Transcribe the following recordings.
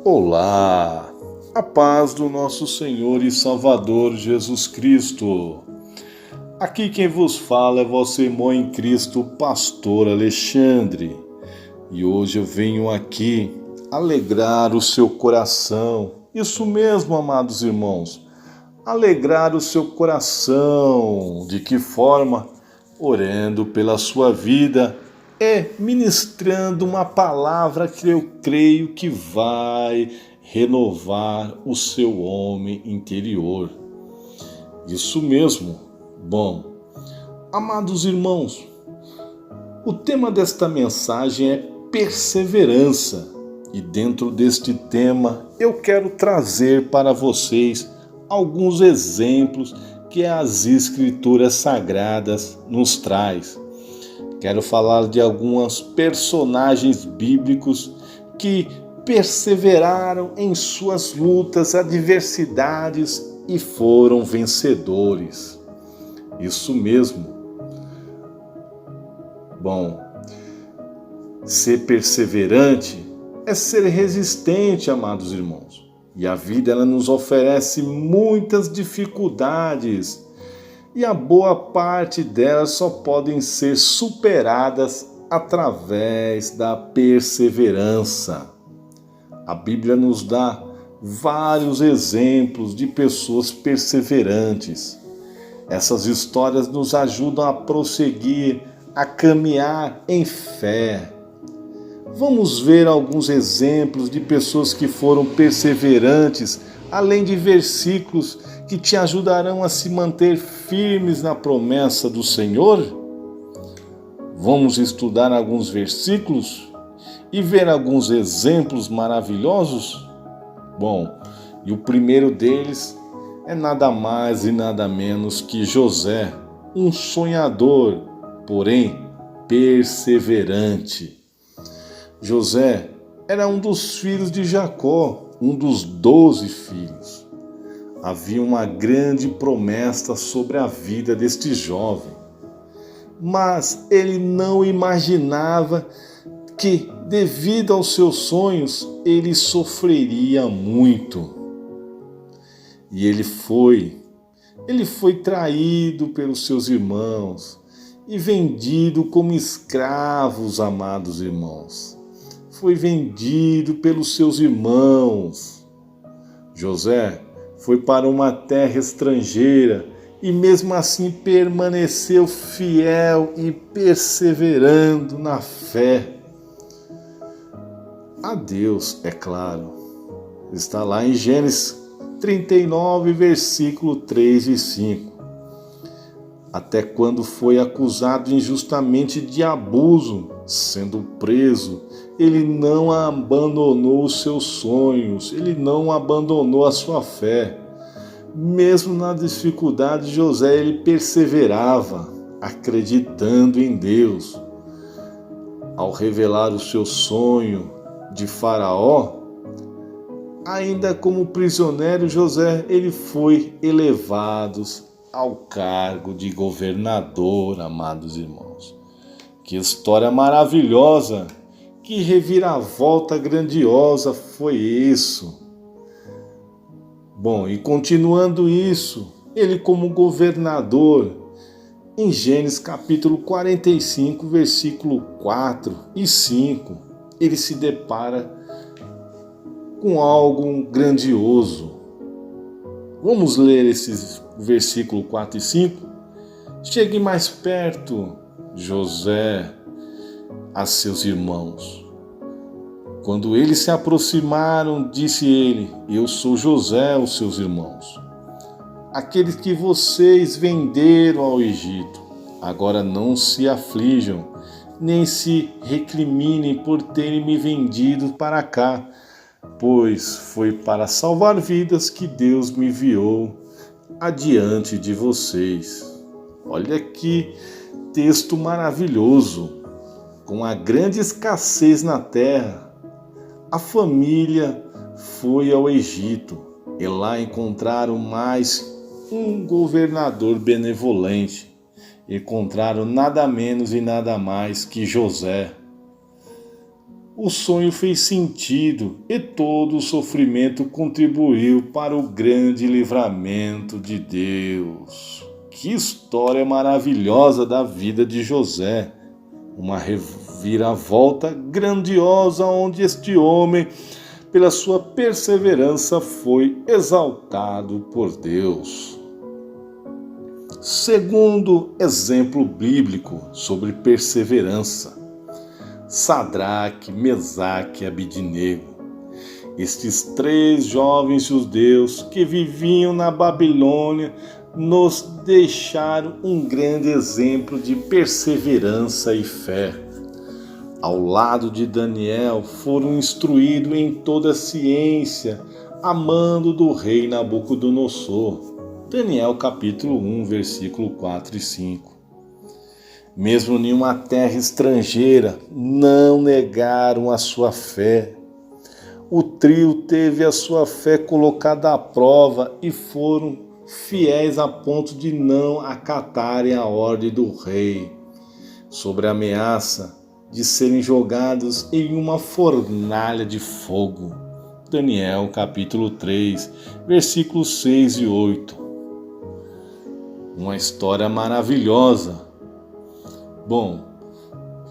Olá, a paz do nosso Senhor e Salvador Jesus Cristo. Aqui quem vos fala é vosso irmão em Cristo, Pastor Alexandre. E hoje eu venho aqui alegrar o seu coração. Isso mesmo, amados irmãos, alegrar o seu coração. De que forma? Orando pela sua vida e ministrando uma palavra que eu creio que vai renovar o seu homem interior. Isso mesmo. Bom, amados irmãos, o tema desta mensagem é perseverança. E dentro deste tema eu quero trazer para vocês alguns exemplos que as Escrituras Sagradas nos traz. Quero falar de alguns personagens bíblicos que perseveraram em suas lutas, adversidades e foram vencedores. Isso mesmo. Bom, ser perseverante é ser resistente, amados irmãos. E a vida ela nos oferece muitas dificuldades. E a boa parte delas só podem ser superadas através da perseverança. A Bíblia nos dá vários exemplos de pessoas perseverantes. Essas histórias nos ajudam a prosseguir, a caminhar em fé. Vamos ver alguns exemplos de pessoas que foram perseverantes, além de versículos que te ajudarão a se manter firmes na promessa do Senhor? Vamos estudar alguns versículos e ver alguns exemplos maravilhosos? Bom, e o primeiro deles é nada mais e nada menos que José, um sonhador, porém perseverante. José era um dos filhos de Jacó, um dos 12 filhos. Havia uma grande promessa sobre a vida deste jovem, mas ele não imaginava que, devido aos seus sonhos, ele sofreria muito. E ele foi traído pelos seus irmãos e vendido como escravos, amados irmãos. Foi vendido pelos seus irmãos. José foi para uma terra estrangeira e mesmo assim permaneceu fiel e perseverando na fé. A Deus, é claro. Está lá em Gênesis 39, versículo 3 e 5. Até quando foi acusado injustamente de abuso, sendo preso, ele não abandonou os seus sonhos, ele não abandonou a sua fé. Mesmo na dificuldade, José ele perseverava, acreditando em Deus. Ao revelar o seu sonho de Faraó, ainda como prisioneiro, José ele foi elevado ao cargo de governador, amados irmãos. Que história maravilhosa! Que reviravolta grandiosa foi isso! Bom, e continuando isso, ele como governador, em Gênesis capítulo 45, versículo 4 e 5, ele se depara com algo grandioso. Vamos ler esses versículos 4 e 5? Chegue mais perto, José, a seus irmãos. Quando eles se aproximaram, disse ele: Eu sou José, os seus irmãos, aqueles que vocês venderam ao Egito. Agora não se aflijam, nem se recriminem por terem me vendido para cá, pois foi para salvar vidas que Deus me enviou adiante de vocês. Olha que texto maravilhoso. Com a grande escassez na terra, a família foi ao Egito e lá encontraram mais um governador benevolente. Encontraram nada menos e nada mais que José. o sonho fez sentido e todo o sofrimento contribuiu para o grande livramento de Deus. Que história maravilhosa da vida de José! Uma reviravolta grandiosa onde este homem, pela sua perseverança, foi exaltado por Deus. Segundo exemplo bíblico sobre perseverança, Sadraque, Mesaque e Abidnego. Estes 3 jovens judeus que viviam na Babilônia nos deixaram um grande exemplo de perseverança e fé. Ao lado de Daniel, foram instruídos em toda a ciência, a mando do rei Nabucodonosor. Daniel capítulo 1, versículo 4 e 5. Mesmo em uma terra estrangeira, não negaram a sua fé. O trio teve a sua fé colocada à prova e foram fiéis a ponto de não acatarem a ordem do rei, sobre a ameaça de serem jogados em uma fornalha de fogo. Daniel capítulo 3, versículos 6 e 8. Uma história maravilhosa. Bom,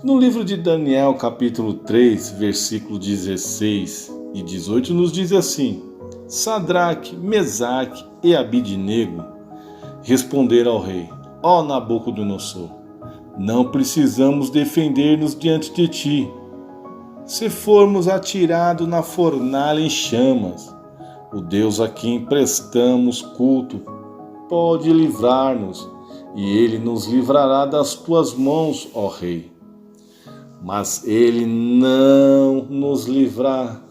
no livro de Daniel capítulo 3, versículo 16 e 18 nos diz assim: Sadraque, Mesaque e Abidnego responderam ao rei: Ó Nabucodonosor, não precisamos defender-nos diante de ti. Se formos atirados na fornalha em chamas, o Deus a quem prestamos culto pode livrar-nos, e ele nos livrará das tuas mãos, ó rei. Mas ele não nos livrará.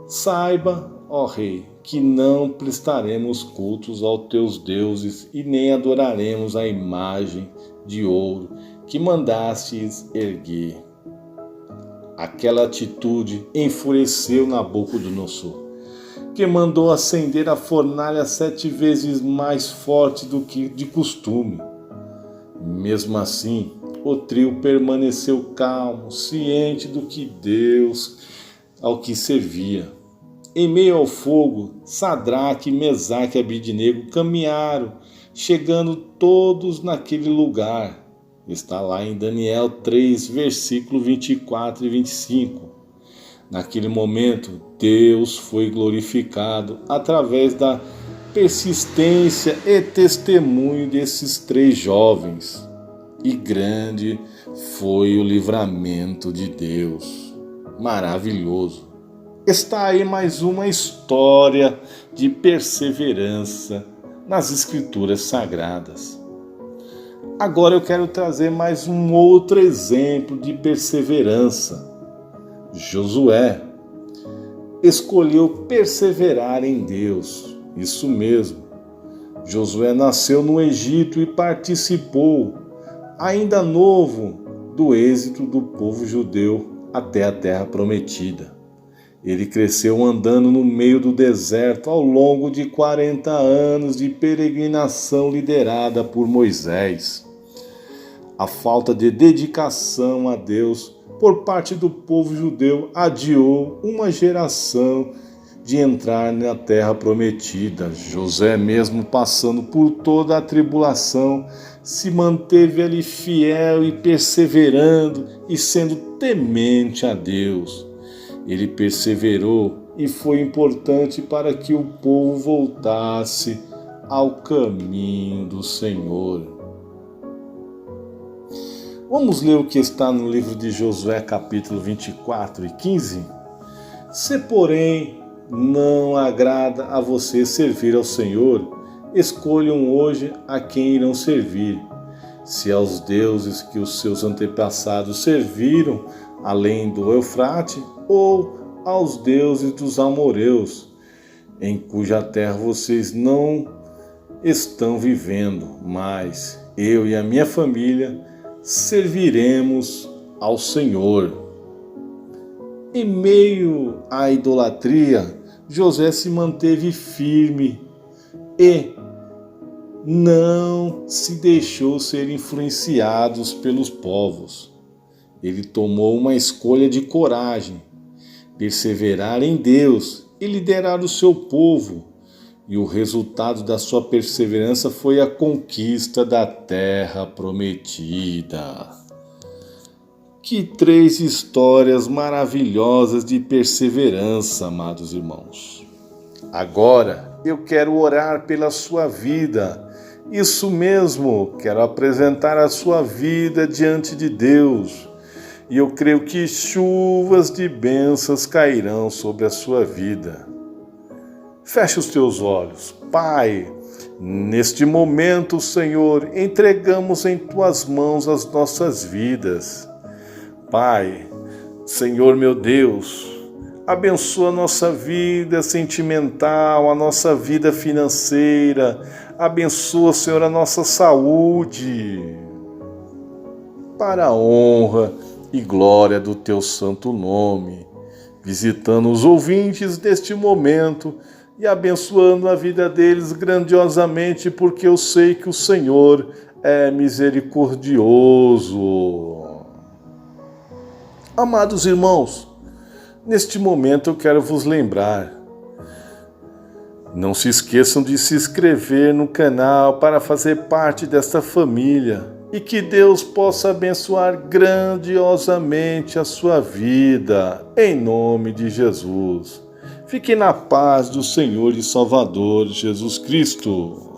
Saiba, ó rei, que não prestaremos cultos aos teus deuses e nem adoraremos a imagem de ouro que mandastes erguer. Aquela atitude enfureceu Nabucodonosor, que mandou acender a fornalha 7 vezes mais forte do que de costume. Mesmo assim, o trio permaneceu calmo, ciente do que Deus ao que servia. Em meio ao fogo, Sadraque, Mesaque e Abidnego caminharam, chegando todos naquele lugar. Está lá em Daniel 3, versículo 24 e 25. Naquele momento, Deus foi glorificado através da persistência e testemunho desses 3 jovens. E grande foi o livramento de Deus. Maravilhoso. Está aí mais uma história de perseverança nas Escrituras Sagradas. Agora eu quero trazer mais um outro exemplo de perseverança. Josué escolheu perseverar em Deus. Isso mesmo. Josué nasceu no Egito e participou, ainda novo, do êxito do povo judeu até a terra prometida. Ele cresceu andando no meio do deserto ao longo de 40 anos de peregrinação liderada por Moisés. A falta de dedicação a Deus por parte do povo judeu adiou uma geração de entrar na terra prometida. José, mesmo passando por toda a tribulação, se manteve ali fiel e perseverando e sendo temente a Deus. Ele perseverou e foi importante para que o povo voltasse ao caminho do Senhor. Vamos ler o que está no livro de Josué, capítulo 24 e 15? Se, porém, não agrada a você servir ao Senhor, escolham hoje a quem irão servir. Se aos deuses que os seus antepassados serviram, além do Eufrate, ou aos deuses dos amorreus, em cuja terra vocês não estão vivendo, mas eu e a minha família serviremos ao Senhor. Em meio à idolatria, José se manteve firme e não se deixou ser influenciado pelos povos. ele tomou uma escolha de coragem, perseverar em Deus e liderar o seu povo. E o resultado da sua perseverança foi a conquista da terra prometida. Que 3 histórias maravilhosas de perseverança, amados irmãos. Agora eu quero orar pela sua vida. Isso mesmo, quero apresentar a sua vida diante de Deus. E eu creio que chuvas de bênçãos cairão sobre a sua vida. Feche os teus olhos. Pai, neste momento, Senhor, entregamos em tuas mãos as nossas vidas. Pai, Senhor meu Deus, abençoa a nossa vida sentimental, a nossa vida financeira. Abençoa, Senhor, a nossa saúde. Para a honra e glória do teu santo nome. Visitando os ouvintes deste momento e abençoando a vida deles grandiosamente, porque eu sei que o Senhor é misericordioso. Amados irmãos, neste momento eu quero vos lembrar, não se esqueçam de se inscrever no canal para fazer parte desta família e que Deus possa abençoar grandiosamente a sua vida, em nome de Jesus. Fique na paz do Senhor e Salvador Jesus Cristo.